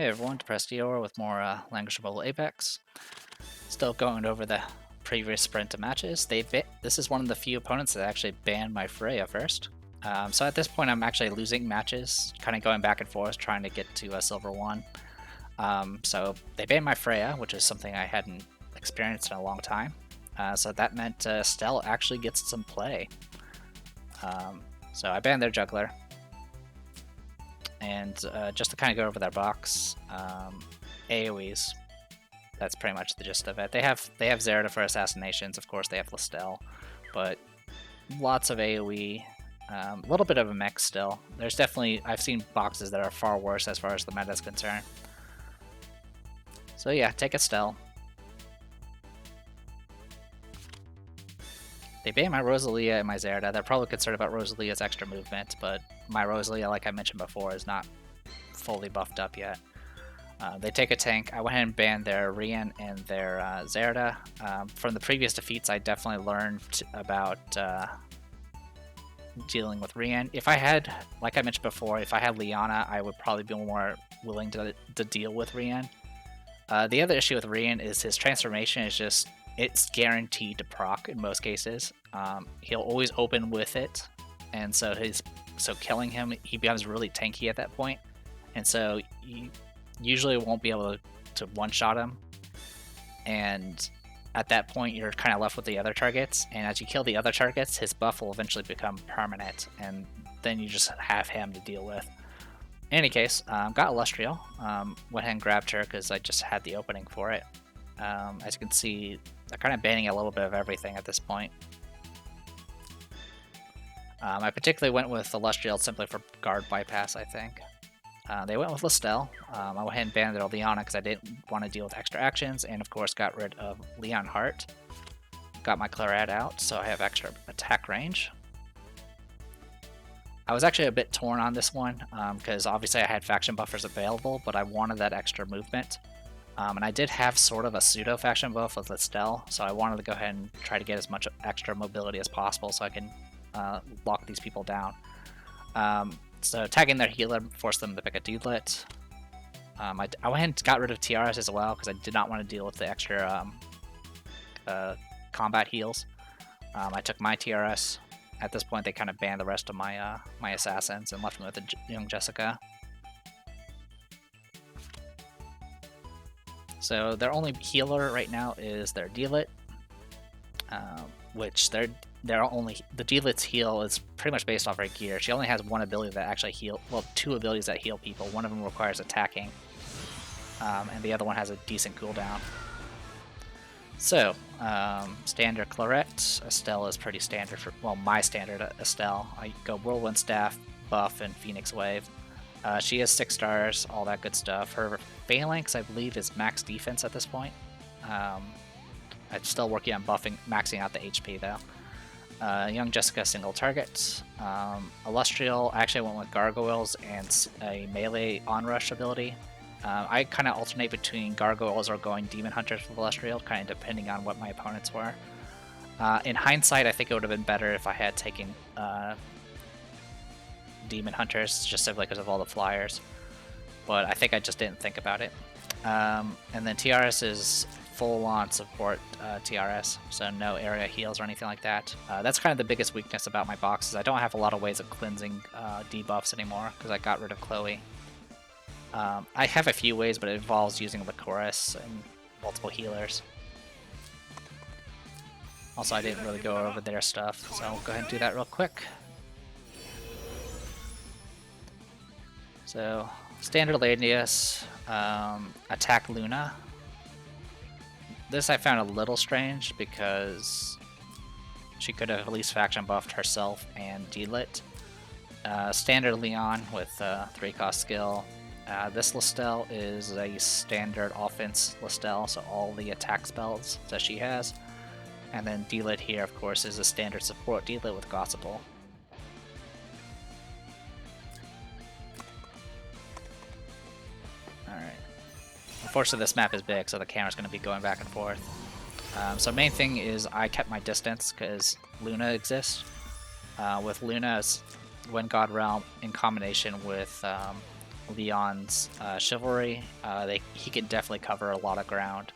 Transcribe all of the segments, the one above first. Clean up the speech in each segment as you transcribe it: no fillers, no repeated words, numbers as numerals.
Hey everyone, Depressed Eeyore with more Langrisser Apex. Still going over the previous sprint of matches. This is one of the few opponents that actually banned my Freya first. So at this point I'm actually losing matches, kind of going back and forth trying to get to a Silver 1. So they banned my Freya, which is something I hadn't experienced in a long time. So that meant Stell actually gets some play. So I banned their Juggler. And just to kind of go over their box, AoEs. That's pretty much the gist of it. They have Zerida for assassinations, of course. They have Listel, but lots of AoE. A little bit of a mix still. There's definitely I've seen boxes that are far worse as far as the meta is concerned. So yeah, take Estelle. They banned my Rosalia and my Zerida. They're probably concerned about Rosalia's extra movement, but my Rosalia, like I mentioned before, is not fully buffed up yet. They take a tank. I went ahead and banned their Rian and their Zerida. From the previous defeats, I definitely learned about dealing with Rian. If I had, like I mentioned before, if I had Liana, I would probably be more willing to deal with Rian. The other issue with Rian is his transformation is just, it's guaranteed to proc in most cases. He'll always open with it, and so killing him, he becomes really tanky at that point, and so you usually won't be able to one-shot him, and at that point you're kind of left with the other targets, and as you kill the other targets, his buff will eventually become permanent, and then you just have him to deal with. In any case, got Illustrial. Went ahead and grabbed her because I just had the opening for it. As you can see, they're kind of banning a little bit of everything at this point. I particularly went with Illustrial simply for guard bypass, I think. They went with Listel. I went ahead and banned their Leona because I didn't want to deal with extra actions, and of course got rid of Leon Hart. Got my Claret out, so I have extra attack range. I was actually a bit torn on this one, because obviously I had faction buffers available, but I wanted that extra movement. And I did have sort of a pseudo faction buff with Listel, so I wanted to go ahead and try to get as much extra mobility as possible so I can lock these people down. So tagging their healer forced them to pick a Deedlit. I went ahead and got rid of TRS as well because I did not want to deal with the extra combat heals. I took my TRS. At this point, they kind of banned the rest of my my assassins and left me with a young Jessica. So their only healer right now is their Deedlit, which the Deedlit's heal is pretty much based off her gear. She only has one ability that actually two abilities that heal people. One of them requires attacking, and the other one has a decent cooldown. So, standard Claret. Estelle is pretty standard for, well, my standard Estelle. I go Whirlwind Staff, Buff, and Phoenix Wave. She has 6 stars, all that good stuff. Her Phalanx, I believe, is max defense at this point. I'm still working on maxing out the HP though. Young Jessica, single target. Illustrial, I actually went with Gargoyles and a melee onrush ability. I kind of alternate between Gargoyles or going Demon Hunters with Illustrial, kind of depending on what my opponents were. In hindsight, I think it would have been better if I had taken Demon Hunters, just simply because of all the flyers. But I think I just didn't think about it. And then TRS is full-on support TRS, so no area heals or anything like that. That's kind of the biggest weakness about my boxes. I don't have a lot of ways of cleansing debuffs anymore because I got rid of Chloe. I have a few ways, but it involves using the chorus and multiple healers. Also, I didn't really go over their stuff, so I'll go ahead and do that real quick. So, standard Lanius, attack Luna. This I found a little strange because she could have at least faction buffed herself and Deedlit. Standard Leon with 3-cost skill. This Listel is a standard offense Listel, so all the attack spells that she has. And then Deedlit here, of course, is a standard support Deedlit with Gossipal. Alright. Unfortunately, this map is big, so the camera's going to be going back and forth. So main thing is I kept my distance because Luna exists. With Luna's Wind God Realm in combination with Leon's Chivalry, he can definitely cover a lot of ground.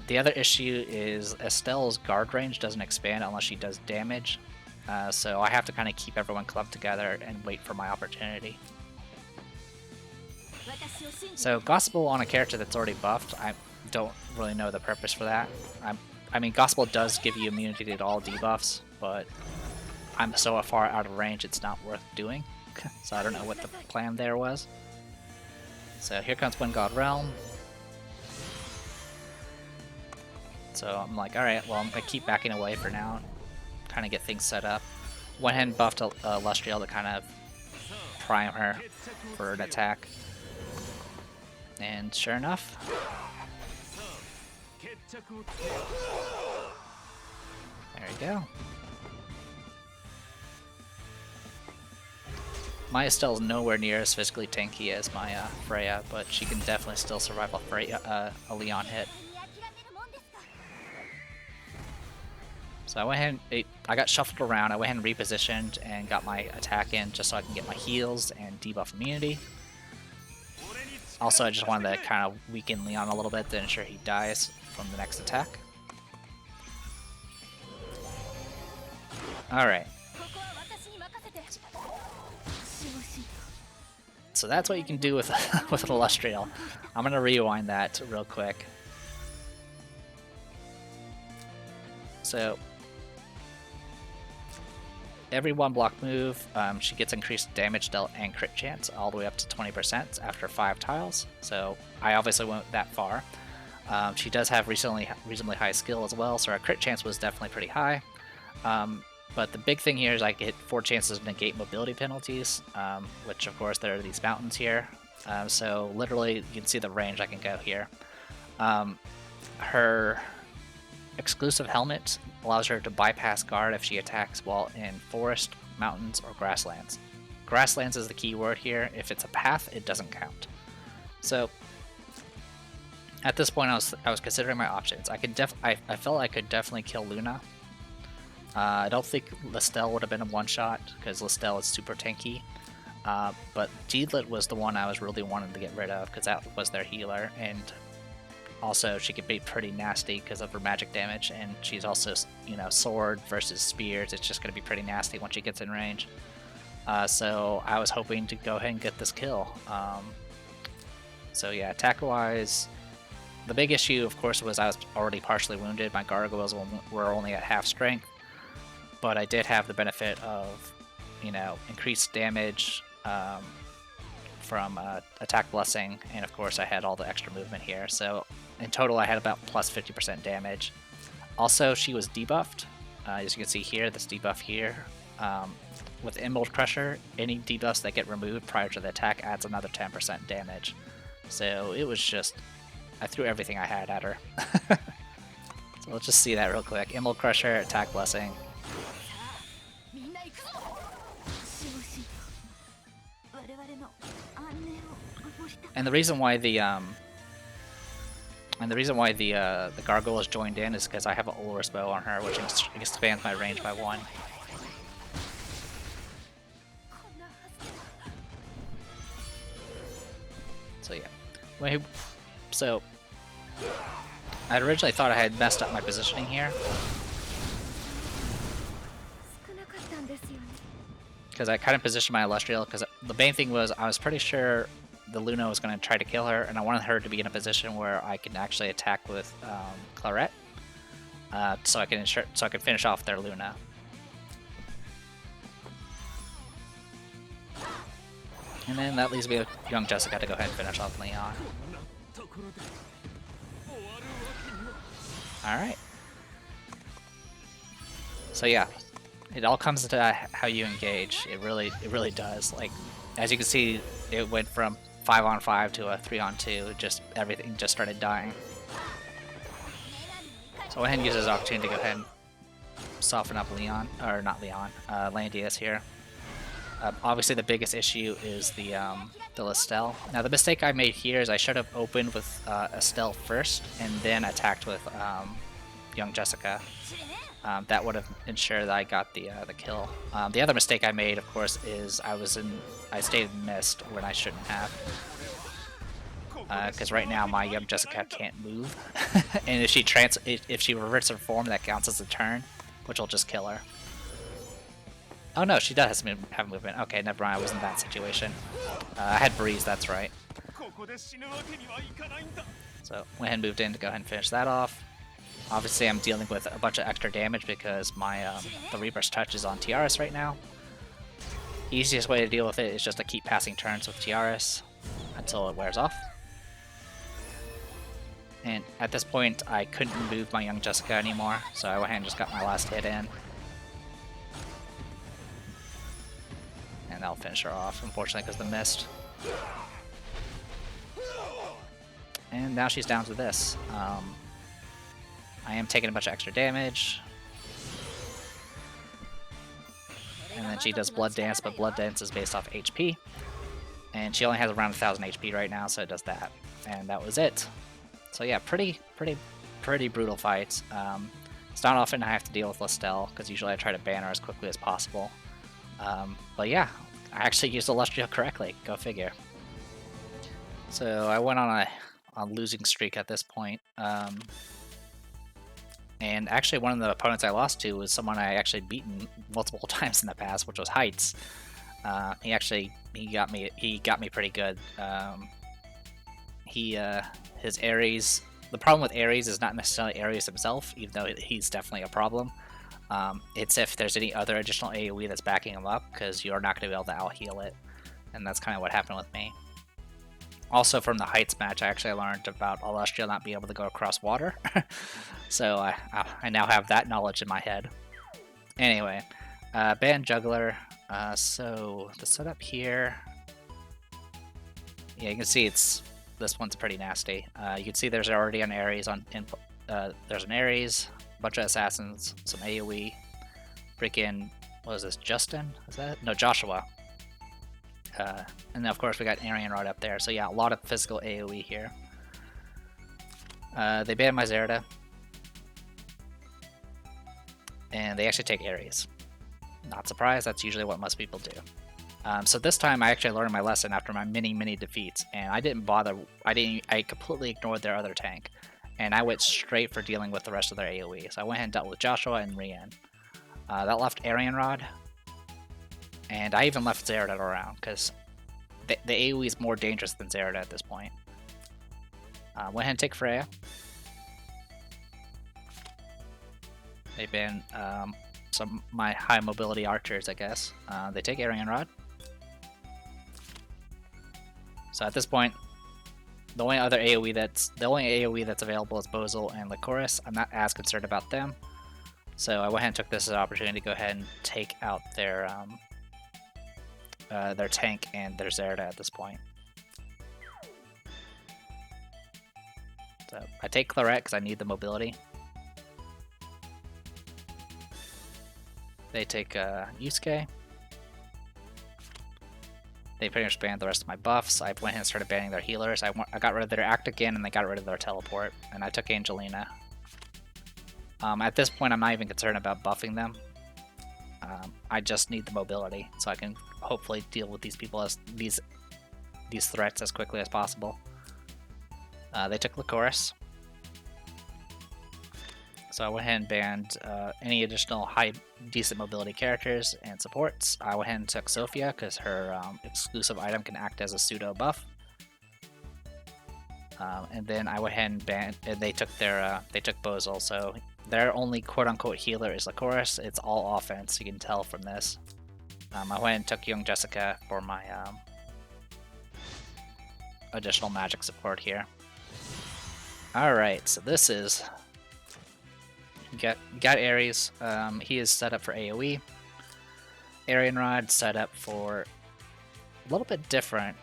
The other issue is Estelle's guard range doesn't expand unless she does damage, so I have to kind of keep everyone clubbed together and wait for my opportunity. So Gospel on a character that's already buffed, I don't really know the purpose for that. I mean, Gospel does give you immunity to all debuffs, but I'm so far out of range it's not worth doing. So I don't know what the plan there was. So here comes Wind God Realm. So I'm like, alright, well, I'm going to keep backing away for now, kind of get things set up. Went ahead and buffed Lustriel to kind of prime her for an attack. And sure enough, there we go. My Estelle's nowhere near as physically tanky as my Freya, but she can definitely still survive a Leon hit. So I went ahead and I got shuffled around. I went ahead and repositioned and got my attack in just so I can get my heals and debuff immunity. Also, I just wanted to kind of weaken Leon a little bit to ensure he dies from the next attack. Alright. So that's what you can do with with an Lustriel. I'm going to rewind that real quick. So every 1 block move, she gets increased damage dealt and crit chance all the way up to 20% after 5 tiles. So I obviously went that far. She does have reasonably high skill as well, so our crit chance was definitely pretty high. But the big thing here is I get 4 chances to negate mobility penalties, which of course there are these mountains here. So literally you can see the range I can go here. Her exclusive helmet allows her to bypass guard if she attacks while in forest, mountains, or grasslands. Grasslands is the key word here. If it's a path, it doesn't count. So at this point I was considering my options. I felt I could definitely kill Luna. I don't think Lestelle would have been a one-shot, because Lestelle is super tanky. But Deedlit was the one I was really wanting to get rid of, because that was their healer, and also she could be pretty nasty because of her magic damage, and she's also, you know, sword versus spears, it's just going to be pretty nasty once she gets in range. So I was hoping to go ahead and get this kill. So yeah, attack-wise, the big issue, of course, was I was already partially wounded. My gargoyles were only at half strength. But I did have the benefit of, you know, increased damage from attack blessing, and of course I had all the extra movement here. So in total I had about plus 50% damage. Also, she was debuffed. As you can see here, this debuff here. With Emerald Crusher, any debuffs that get removed prior to the attack adds another 10% damage. So it was just, I threw everything I had at her. So let's just see that real quick. Emerald Crusher, attack blessing. And the reason why the gargoyle is joined in is because I have an Ulrus bow on her, which expands my range by 1. So yeah, so I originally thought I had messed up my positioning here, because I kind of positioned my Lustriel, because the main thing was I was pretty sure the Luna was going to try to kill her, and I wanted her to be in a position where I can actually attack with Claret, so I can finish off their Luna. And then that leaves me with young Jessica to go ahead and finish off Leon. Alright. So yeah, it all comes to how you engage. It really does. Like, as you can see, it went from 5-on-5 to a 3-on-2. Just everything just started dying. So I went ahead and use this opportunity to go ahead and soften up Leon, or not Leon, Landius here. Obviously, the biggest issue is the Lestelle. Now, the mistake I made here is I should have opened with Estelle first and then attacked with young Jessica. That would have ensured that I got the kill. The other mistake I made, of course, is I stayed in mist when I shouldn't have. Because right now my young Jessica can't move, and if she reverts her form, that counts as a turn, which will just kill her. Oh no, she does have movement. Okay, never mind. I was in that situation. I had Breeze. That's right. So went ahead and moved in to go ahead and finish that off. Obviously, I'm dealing with a bunch of extra damage because my the Reaper's Touch is on Tiaras right now. Easiest way to deal with it is just to keep passing turns with Tiaras until it wears off. And at this point, I couldn't move my young Jessica anymore, so I went ahead and just got my last hit in. And that'll finish her off, unfortunately, because of the mist. And now she's down to this. I am taking a bunch of extra damage. And then she does Blood Dance, but Blood Dance is based off HP. And she only has around 1000 HP right now, so it does that. And that was it. So yeah, pretty brutal fights. It's not often I have to deal with Lestelle, because usually I try to ban her as quickly as possible. But yeah, I actually used Illustria correctly. Go figure. So I went on a losing streak at this point. And actually one of the opponents I lost to was someone I actually beaten multiple times in the past, which was Heights. He got me pretty good. His Ares, the problem with Ares is not necessarily Ares himself, even though he's definitely a problem. It's if there's any other additional AoE that's backing him up, because you're not going to be able to out-heal it. And that's kind of what happened with me. Also, from the Heights match, I actually learned about Illustria not being able to go across water. So I now have that knowledge in my head. Anyway, Band Juggler. So the setup here... Yeah, you can see this one's pretty nasty. You can see there's already an Ares there's an Ares, a bunch of assassins, some AoE. Freaking, what is this, Justin? Is that? No, Joshua. And then of course we got Arian Rod up there. So yeah, a lot of physical AoE here. They banned my Zerda. And they actually take Ares. Not surprised, that's usually what most people do. So this time I actually learned my lesson after my many defeats, and I didn't bother. I completely ignored their other tank, and I went straight for dealing with the rest of their AoE. So I went ahead and dealt with Joshua and Rian. That left Arian Rod, and I even left Zerda around because the AoE is more dangerous than Zerda at this point. Went ahead and take Freya. They ban some of my high mobility archers, I guess. They take Arian Rod. So at this point, the only AoE that's available is Bozil and Lycoris. I'm not as concerned about them. So I went ahead and took this as an opportunity to go ahead and take out their tank and their Zerda at this point. So I take Claret because I need the mobility. They take Yusuke. They pretty much banned the rest of my buffs. I went ahead and started banning their healers. I got rid of their Act Again, and they got rid of their Teleport. And I took Angelina. At this point, I'm not even concerned about buffing them. I just need the mobility, so I can hopefully deal with these people as these threats as quickly as possible. They took Lycoris. So I went ahead and banned any additional decent mobility characters and supports. I went ahead and took Sophia because her exclusive item can act as a pseudo buff. And then I went ahead and banned, and they took Bozil. So their only quote-unquote healer is Lycoris. It's all offense. You can tell from this. I went ahead and took young Jessica for my additional magic support here. All right, so this is. Got Ares. He is set up for AoE. Arian Rod set up for a little bit different.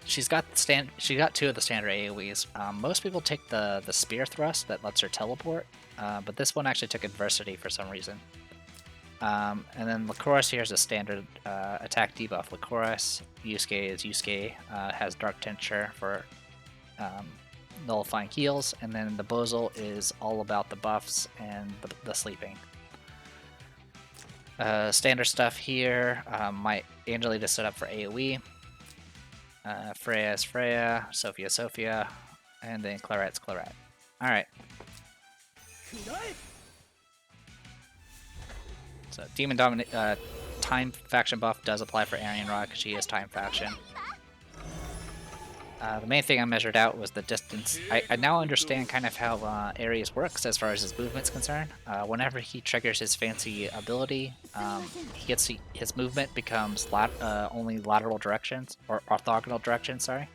She's got two of the standard AoEs. Most people take the spear thrust that lets her teleport, but this one actually took adversity for some reason. And then Lycoris here is a standard attack debuff. Lycoris, Yusuke is Yusuke, has Dark Tincture for nullifying heals, and then the Bozal is all about the buffs and the sleeping. Standard stuff here. My Angelita set up for AoE. Freya is Freya, Sophia Sophia, and then Claret's Claret. Alright. So Demon Time faction buff does apply for Arian Rod because she is Time faction. The main thing I measured out was the distance. I now understand kind of how Ares works as far as his movement's concerned. Whenever he triggers his fancy ability, his movement becomes only lateral directions, or orthogonal directions, sorry.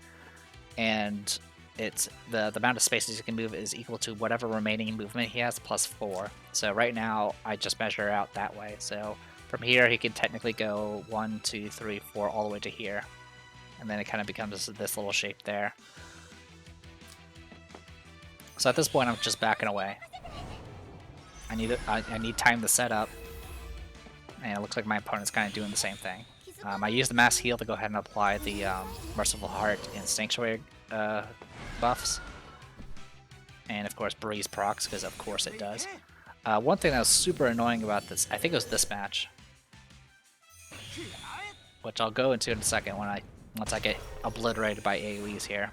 And it's the amount of spaces he can move is equal to whatever remaining movement he has plus 4. So right now, I just measure out that way. So from here, he can technically go 1, 2, 3, 4, all the way to here. And then it kind of becomes this little shape there. So at this point, I'm just backing away. I need time to set up, and it looks like my opponent's kind of doing the same thing. I use the mass heal to go ahead and apply the Merciful Heart and Sanctuary buffs, and of course Breeze procs, because of course it does. One thing that was super annoying about this, I think it was this match, which I'll go into in a second once I get obliterated by AoEs here.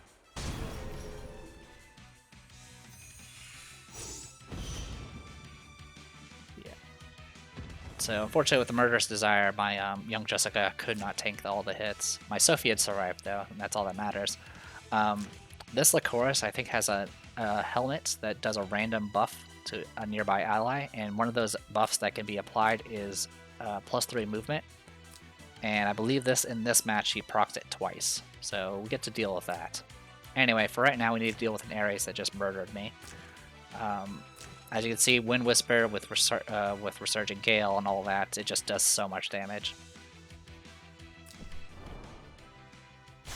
Yeah. So unfortunately with the Murderous Desire, my young Jessica could not tank all the hits. My Sophie had survived though, and that's all that matters. This Lycoris I think has a helmet that does a random buff to a nearby ally, and one of those buffs that can be applied is +3 movement. And I believe in this match he procs it twice, so we get to deal with that. Anyway, for right now we need to deal with an Ares that just murdered me. As you can see, Wind Whisper with Resurgent Gale and all that, it just does so much damage.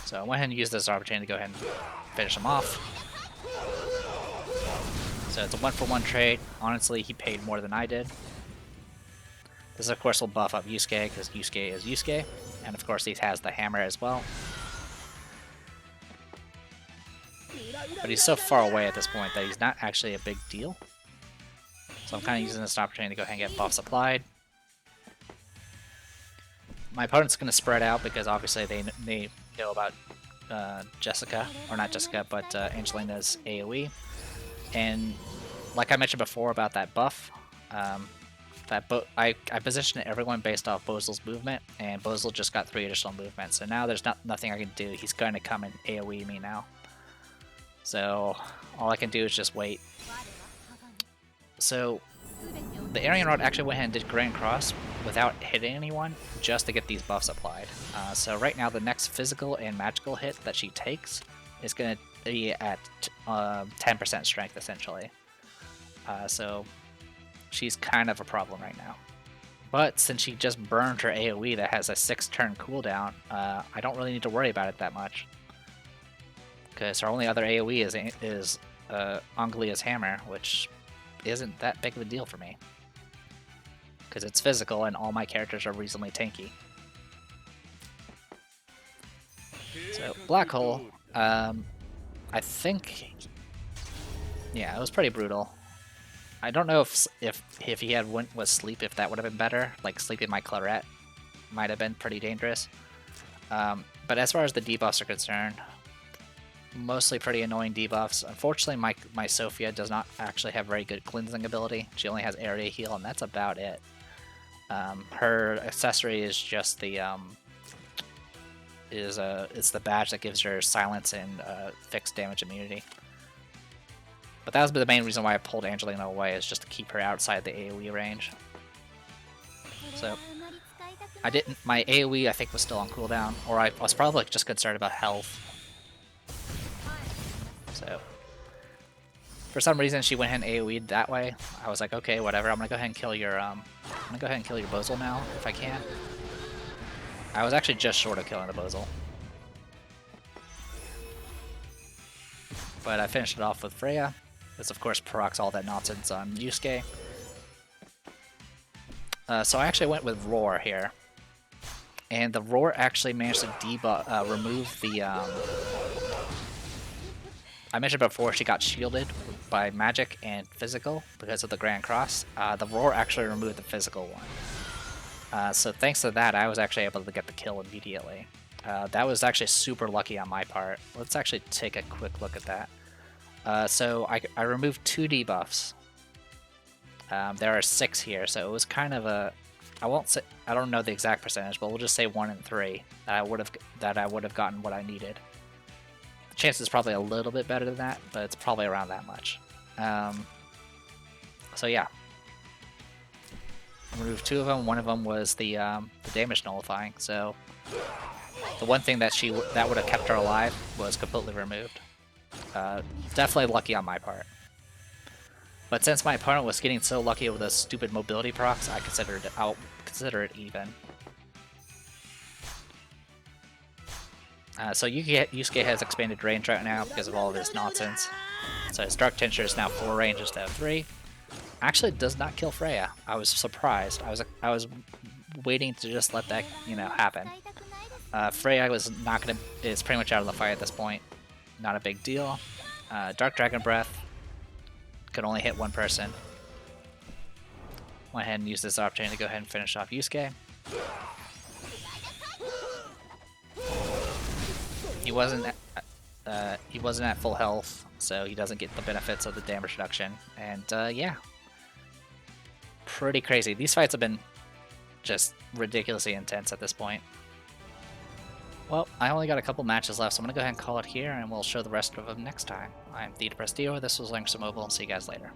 So I went ahead and used this opportunity to go ahead and finish him off. So it's a 1-for-1 trade. Honestly, he paid more than I did. This, of course, will buff up Yusuke, because Yusuke is Yusuke. And, of course, he has the hammer as well. But he's so far away at this point that he's not actually a big deal. So I'm kind of using this opportunity to go ahead and get buffs applied. My opponent's going to spread out, because obviously they know about Jessica. Or not Jessica, but Angelina's AoE. And like I mentioned before about that buff, I positioned everyone based off Bozal's movement, and Bozal just got 3 additional movements. So now there's nothing I can do. He's going to come and AoE me now. So all I can do is just wait. So the Arian Rod actually went ahead and did Grand Cross without hitting anyone, just to get these buffs applied. So right now the next physical and magical hit that she takes is going to be at 10% strength, essentially. So she's kind of a problem right now. But since she just burned her AoE that has a 6-turn cooldown, I don't really need to worry about it that much. Because her only other AoE is Angelia's Hammer, which isn't that big of a deal for me. Because it's physical and all my characters are reasonably tanky. So, Black Hole, I think, yeah, it was pretty brutal. I don't know if he had went with sleep, if that would have been better. Like sleeping my Claret might have been pretty dangerous. But as far as the debuffs are concerned, mostly pretty annoying debuffs. Unfortunately, my Sophia does not actually have very good cleansing ability. She only has area heal, and that's about it. Her accessory is just the it's the badge that gives her silence and fixed damage immunity. But that was the main reason why I pulled Angelina away, is just to keep her outside the AoE range. So my AoE I think was still on cooldown, or I was probably just concerned about health. So for some reason she went ahead and AoE'd that way. I was like, okay, whatever. I'm gonna go ahead and kill your Bozal now if I can. I was actually just short of killing the Bozal. But I finished it off with Freya. This, of course, procs all that nonsense on Yusuke. So I actually went with Roar here. And the Roar actually managed to remove the... I mentioned before she got shielded by magic and physical because of the Grand Cross. The Roar actually removed the physical one. So thanks to that, I was actually able to get the kill immediately. That was actually super lucky on my part. Let's actually take a quick look at that. So I removed 2 debuffs. There are 6 here, so it was kind of a... I don't know the exact percentage, but we'll just say 1 in 3 that I would have gotten what I needed. The chance is probably a little bit better than that, but it's probably around that much. So yeah, I removed 2 of them. One of them was the damage nullifying. So the one thing that would have kept her alive was completely removed. Definitely lucky on my part. But since my opponent was getting so lucky with those stupid mobility procs, I'll consider it even. So Yusuke has expanded range right now because of all of his nonsense. So his Dark Tincture is now 4 range instead of 3. Actually, it does not kill Freya. I was surprised. I was waiting to just let that happen. Freya is pretty much out of the fight at this point. Not a big deal. Dark Dragon Breath could only hit 1 person. Went ahead and used this opportunity to go ahead and finish off Yusuke. He wasn't at full health, so he doesn't get the benefits of the damage reduction. And yeah, pretty crazy. These fights have been just ridiculously intense at this point. Well, I only got a couple matches left, so I'm going to go ahead and call it here, and we'll show the rest of them next time. I'm Theodore Prestillo, this was Langrisser Mobile, and see you guys later.